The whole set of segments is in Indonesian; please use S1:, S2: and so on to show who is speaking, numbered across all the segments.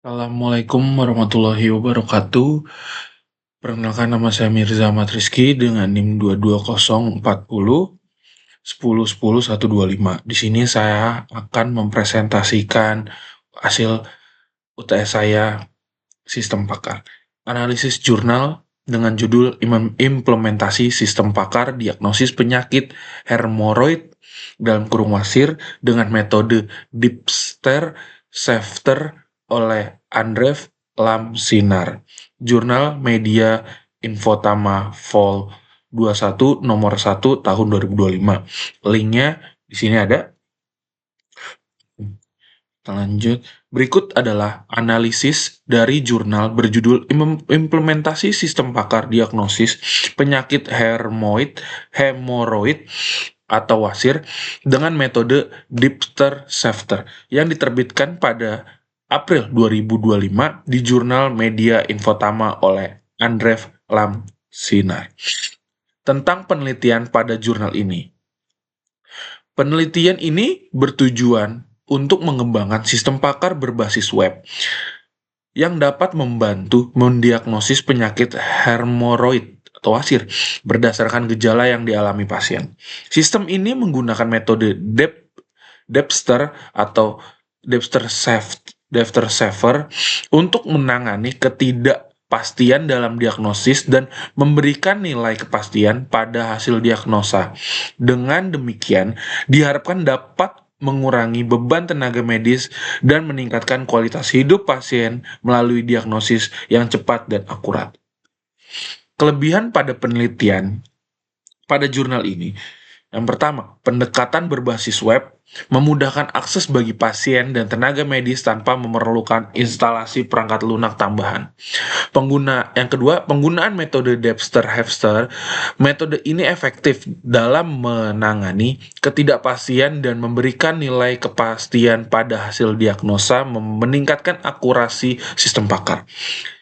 S1: Assalamualaikum warahmatullahi wabarakatuh. Perkenalkan nama saya Mirza Ahmad Rizky dengan NIM 22040 10 10 125. Di sini saya akan mempresentasikan hasil UTS saya Sistem Pakar. Analisis jurnal dengan judul Implementasi Sistem Pakar Diagnosis Penyakit Hemoroid dalam kurung wasir dengan metode Dipster-Shafter oleh Andrew Lamsinar. Jurnal Media Infotama Vol 21 nomor 1 tahun 2025. Linknya di sini ada. Kita lanjut. Berikut adalah analisis dari jurnal berjudul Implementasi Sistem Pakar Diagnosis Penyakit Hemoroid atau wasir dengan metode Dipster-Shafter yang diterbitkan pada April 2025 di jurnal Media Infotama oleh Andrew Lamsinar. Tentang penelitian pada jurnal ini. Penelitian ini bertujuan untuk mengembangkan sistem pakar berbasis web yang dapat membantu mendiagnosis penyakit hemoroid atau wasir berdasarkan gejala yang dialami pasien. Sistem ini menggunakan metode Depster atau Depster-Shafter untuk menangani ketidakpastian dalam diagnosis dan memberikan nilai kepastian pada hasil diagnosa. Dengan demikian, diharapkan dapat mengurangi beban tenaga medis dan meningkatkan kualitas hidup pasien melalui diagnosis yang cepat dan akurat. Kelebihan pada penelitian pada jurnal ini. Yang pertama, pendekatan berbasis web memudahkan akses bagi pasien dan tenaga medis tanpa memerlukan instalasi perangkat lunak tambahan. Yang kedua, penggunaan metode Depster-Shafter. Metode ini efektif dalam menangani ketidakpastian dan memberikan nilai kepastian pada hasil diagnosa, meningkatkan akurasi sistem pakar.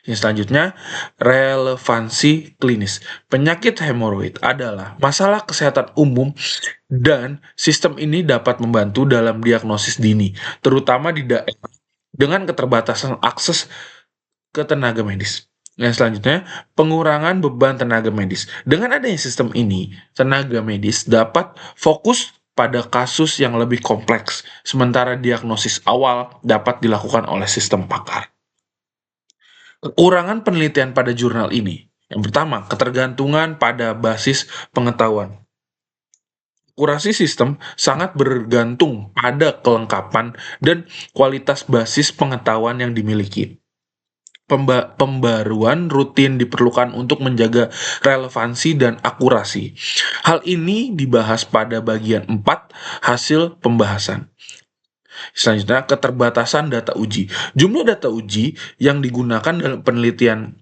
S1: Yang selanjutnya, relevansi klinis. Penyakit hemoroid adalah masalah kesehatan umum dan sistem ini dapat membantu dalam diagnosis dini, terutama di daerah dengan keterbatasan akses ke tenaga medis. Yang selanjutnya, pengurangan beban tenaga medis. Dengan adanya sistem ini, tenaga medis dapat fokus pada kasus yang lebih kompleks, sementara diagnosis awal dapat dilakukan oleh sistem pakar. Kekurangan penelitian pada jurnal ini. Yang pertama, ketergantungan pada basis pengetahuan. Akurasi sistem sangat bergantung pada kelengkapan dan kualitas basis pengetahuan yang dimiliki. Pembaruan rutin diperlukan untuk menjaga relevansi dan akurasi. Hal ini dibahas pada bagian 4 hasil pembahasan. Selanjutnya, keterbatasan data uji. Jumlah data uji yang digunakan dalam penelitian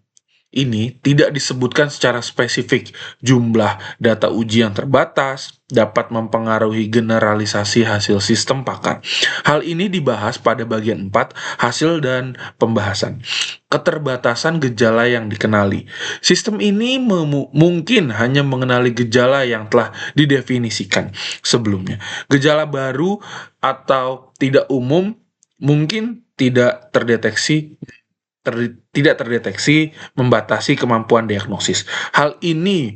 S1: ini tidak disebutkan secara spesifik. Jumlah data uji yang terbatas dapat mempengaruhi generalisasi hasil sistem pakar. Hal ini dibahas pada bagian 4 hasil dan pembahasan. Keterbatasan gejala yang dikenali. Sistem ini mungkin hanya mengenali gejala yang telah didefinisikan sebelumnya. Gejala baru atau tidak umum mungkin tidak terdeteksi membatasi kemampuan diagnosis. Hal ini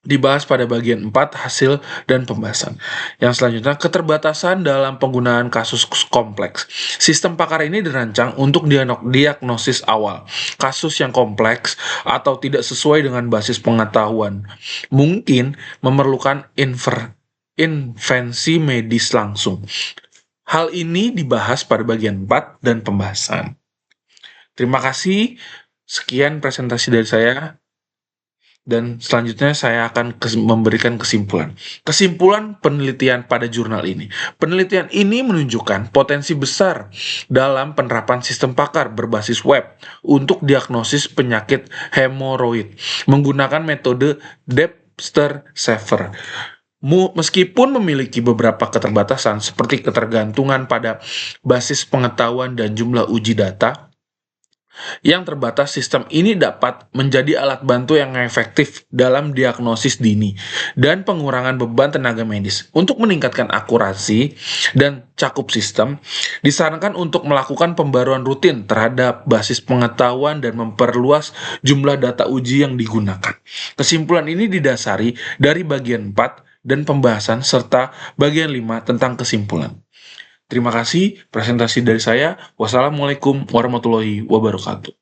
S1: dibahas pada bagian 4 hasil dan pembahasan. Yang selanjutnya, keterbatasan dalam penggunaan kasus kompleks. Sistem pakar ini dirancang untuk diagnosis awal. Kasus yang kompleks atau tidak sesuai dengan basis pengetahuan mungkin memerlukan intervensi medis langsung. Hal ini dibahas pada bagian 4 dan pembahasan. Terima kasih. Sekian presentasi dari saya. Dan selanjutnya saya akan memberikan kesimpulan. Kesimpulan penelitian pada jurnal ini. Penelitian ini menunjukkan potensi besar dalam penerapan sistem pakar berbasis web untuk diagnosis penyakit hemoroid menggunakan metode Depster-Shafter. Meskipun memiliki beberapa keterbatasan seperti ketergantungan pada basis pengetahuan dan jumlah uji data, Yang terbatas, sistem ini dapat menjadi alat bantu yang efektif dalam diagnosis dini dan pengurangan beban tenaga medis. Untuk meningkatkan akurasi dan cakup sistem, disarankan untuk melakukan pembaruan rutin terhadap basis pengetahuan dan memperluas jumlah data uji yang digunakan. Kesimpulan ini didasari dari bagian 4 dan pembahasan serta bagian 5 tentang kesimpulan. Terima kasih presentasi dari saya. Wassalamualaikum warahmatullahi wabarakatuh.